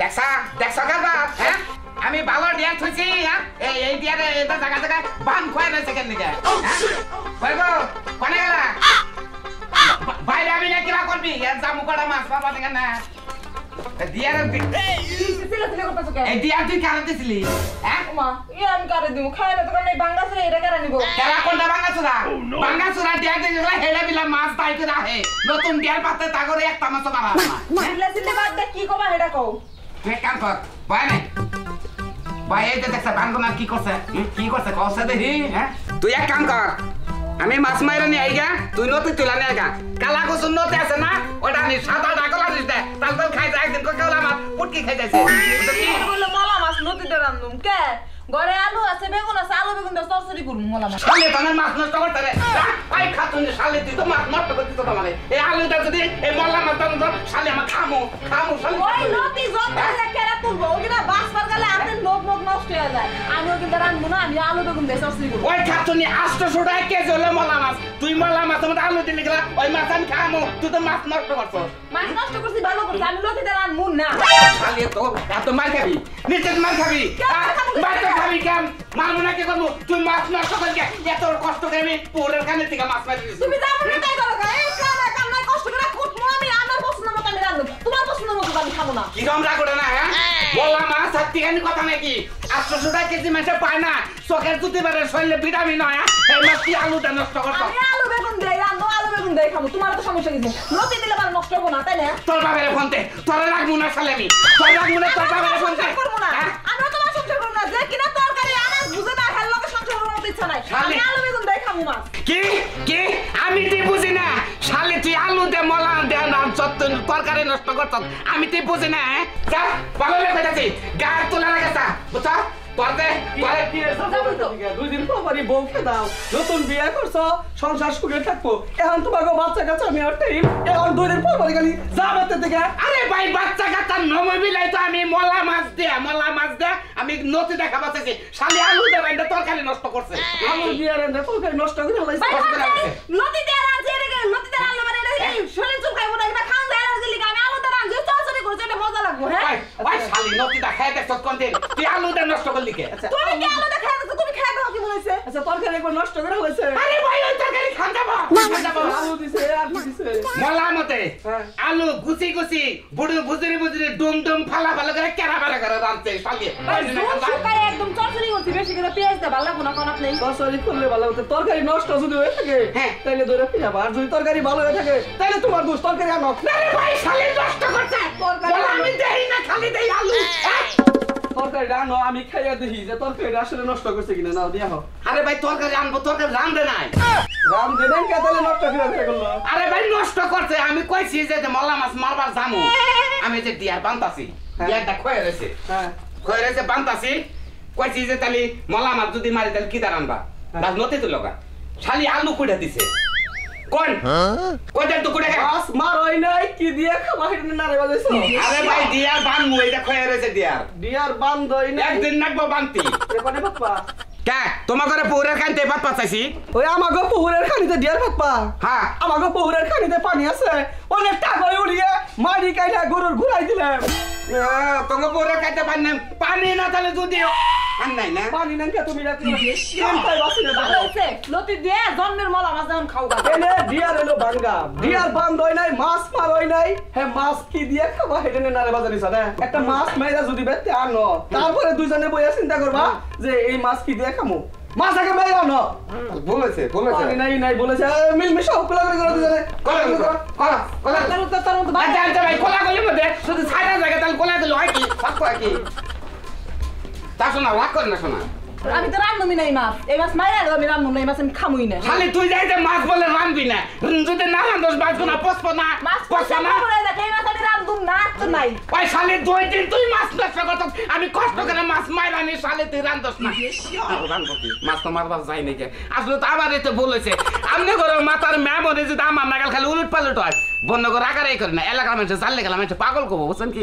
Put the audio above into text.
দেখছা দেখছা কাকা হ্যাঁ আমি ভালো ডিয়ার থইছি হ্যাঁ এই ডিয়ারে এটা জায়গা জায়গা বান খোয়া রয়েছে কেন দিকে কই গো কোনে গেলা বাইরে আমি না কিবা করবি জামু কড়া মাছ পাবা দেখেন না ডিয়ার এই ডিয়ার তুই কারে দিছিলি হ্যাঁ মা আমি কারে দিমু খাইলে তো নাই বাঙ্গাসুরা এটা কারে নিব কেলা কোনটা বাঙ্গাসুরা ডিয়ার দিছিলা হেলা বিলা মাছ পাইতে রাহে নতুন ডিয়ার পাতে তাগরে একটা মাছ মারা না সিলে বাদ কি কবা এটা কও তুই কাম কর বাইরে ভাই এই যে দেখছ বাঙ্গনা কি করছে কওছে দেখি হ্যাঁ তুই এক কাম কর আমি মাছ মাইরা নি আইগা তুই নতে তুলা নে আইগা কালা কুসুন নতে আছে না ওটা আমি সাদা ডাকলা দিস দে তাল খাই যায় একদিন কালা মাছ পুটকি খাই যাইছে কি বললো মলা মাছ নদীতে রান্দুম কে ঘরে আলু আছে বেগুন আছে আলু বেগুন দিয়ে তরকারি করব মলা মাছ শালে তোমার মাছ নষ্ট করতে রে আই খাতুন শালে তুই তো মাছ নষ্ট করতে তো মানে এই আলুটা যদি এই মলা মাছ দাও শালে আমার খামু শালে ওই নদী জন্তা কেরা তুলবো ওইটা বাস পার গেলে আপনি লোক নষ্ট হয়ে যায় আমি ওকে রান্দবো না আমি আলু বেগুন দিয়ে তরকারি করব ওই খাতুনি 800 টাকা কেজি হলো মলা মাছ তুই মলা মাছ মধ্যে আলু দিলি গলা ওই মাছ আমি খামু তুই তো মাছ নষ্ট করছস মাছ নষ্ট করছিস ভালো করছিস আমি নদীতে রান্দবো না শালে তো এত মার খাবি নিচে মার খাবি খাবি কেন মারবো না কি করবো তুই মাছ নষ্ট করে এত কষ্ট করে আমি পোরের কানে থেকে মাছ মারি দিয়েছি তুমি যাবো না তাই করো এই কামনা কষ্ট করে কুটমো আমি আমার পছন্দ মতো আমি রান্না তোমার পছন্দ মতো আমি খাবো না কি রকম রাগ ওঠে না হ্যাঁ বললাম মাছ হাতি খানি কথা নাকি 800 টাকা কেজি মাছে পায় না চোখের জুতি বেড়ে শরীরে ভিটামিন হয় এই মাছ কি আলুটা নষ্ট করছো আমি আলু বেগুন দেই রান্না আলু বেগুন দেই খাবো তোমার তো সমস্যা কিছু লতি দিলে ভালো নষ্ট হবে না তাই না তোর বাবার ফোনতে তোর রাখবো না শালে আমি তোর রাখবো না তোর বাবার ফোনতে করবো না আমি তোমার সংসার করব না যে কিনা তরকারি আমার বুঝে না হেল লগে সংসার করতে ইচ্ছা নাই আমি আলু বেগুন দেই খাবো মাছ কি আমি তুই বুঝি না শালে তুই আলু দে মলা দে না যত তরকারি নষ্ট করছ আমি তুই বুঝি না যা ভালো লেগে যাচ্ছি গা তোলা লাগে তা বুঝছ দুই দিন পর বউ দাও নতুন বিয়ে করছো সংসার সুখে থাকবো এখন তোমাকে বাচ্চা কাচ্চা আমি আর টাইম এখন 2 দিন পর খালি যাবাতে থেকে আরে ভাই বাচ্চা কাচ্চা নমই বিলাই তো আমি মলা মাছ দে আমি নতি দেখা পাচ্ছি শালি আলু দে বাইন্দা তরকারি নষ্ট করছে আলু দিয়ে রেন্দে তরকারি নষ্ট করে হলাইছে লতি দিয়ে রাঁধছে রে লতি দিয়ে রান্না মানে এটা শরীর চুপ খাইবো না এটা খান যায় আর গলি আমি আলু দিয়ে রাঁধছি চচড়ি করছি এটা মজা লাগবে হ্যাঁ ভাই শালি নতিটা খাইতে সত কোন দিন তুই আলু দে নষ্ট করলি কে তুমি কি আলু দিয়ে খাইছো তুমি খাই দাও কি বলেছে আচ্ছা তরকারি একবার নষ্ট করে হলাইছে আরে ভাই ওই তরকারি খান যাবো আলু দিছে আর দিছে মলা মতে আলু গুছি বুজুরি ডুম ফালা করে কেরা বেলা করে রাঁধছে শালি শুকায় একদম চচড়ি করছি বেশি করে পেঁয়াজ দে ভালো লাগবে না কোন আপনি তরকারি করলে ভালো হতো তরকারি নষ্ট যদি হয়ে থাকে হ্যাঁ তাইলে ধরে ফিরাবা আর যদি তরকারি ভালো হয়ে থাকে তাইলে তোমার দোষ তরকারি আনো আরে ভাই শালি নষ্ট করছে বল আমি দেই না খালি দেই আলু তরকারি আনো আমি খাইয়া দেখি যে তরকারি আসলে নষ্ট করছে কিনা নাও দিয়া হোক আরে ভাই তরকারি আনবো তরকারি রাঁধে নাই রাম দেবেন কে তাহলে নষ্ট করে করলো আরে ভাই নষ্ট করছে আমি কইছি যে মলা মাছ মারবার জামু আমি যে ডিয়ার বান্তাছি ডিয়ারটা খয়ে রয়েছে হ্যাঁ খয়ে রয়েছে বান্তাছি কইছি যে তালি মলা মাছ যদি মারি তাহলে কি দাঁড়ানবা রাজ নতে তো লগা শালি আলু কুড়ে দিছে কোন কোদের তো কুড়ে মাছ মার হই নাই কি দিয়ে খাবা হিনে না রে বাজাইছো আরে ভাই ডিয়ার বানমু এটা খয়ে রয়েছে ডিয়ার ডিয়ার বান্ধ হই নাই একদিন নাকবো বানতি এ কোনে পাপা কে তোমার ঘরে পুরের কানতে ভাত পাচাইছি ওই আমাগো পুকুরের খানিতে ডিয়ার পাপা হ্যাঁ আমাগো পুকুরের খানিতে পানি আছে অনেক টাকা উড়িয়ে মারি কাইটা গরুর ঘুরাই দিলাম তোমার পুরের কানতে পানি না তাহলে যদি পান নাই না পানি নাই কে তুমি রাখি কেন তাই বাসি না ভালো হইছে লতি দিয়ে জন্মের মলা মাছ যখন খাওগা এনে ডিয়ার হলো ভাঙ্গা ডিয়ার বান্ধ হই নাই মাছ মার হই নাই হে মাছ কি দিয়ে খাবা হেডেনে নারে বাজারিছ না একটা মাছ মাইরা যদি বেতে আনো তারপরে দুইজনে বইয়া চিন্তা করবা যে এই মাছ কি দিয়ে খামু মাছ আগে মাইরা আনো বলেছে পানি নাই বলেছে মিলমিশা কোলা করে দুইজনে কোলা তার মতো ভাই কোলা গলি মধ্যে শুধু ছাড়া জায়গা তাহলে কোলা গলি হয় কি ফাঁক কি তা শোনা রাগ কর না শোনা আমি তো রান্নমি নাই মাছ এই মাছ মাইরা আমি রান্নম নাই মাছ আমি খামুই না খালি তুই যাইতে মাছ বলে রানবি না যদি না রান্ধস বাঁচবো না পচবো না মাছ পচা না এই মাছ আমি রান্ধুম না তো নাই ওই শালি 2 দিন তুই মাছ নষ্ট করত আমি কষ্ট করে মাছ মাইরা নি শালি তুই রান্ধস না রান্ধব কি মাছ তো মারবার যাই নাকি আসলে তো আবার এতে বলেছে আমনে করে মাথার মেমোরি যদি আমার নাগাল খালি উলট পালট হয় বন্ধ করে রাগারাই করে না এলাকার মানুষ জানলে গেলাম পাগল করবো বুঝছেন কি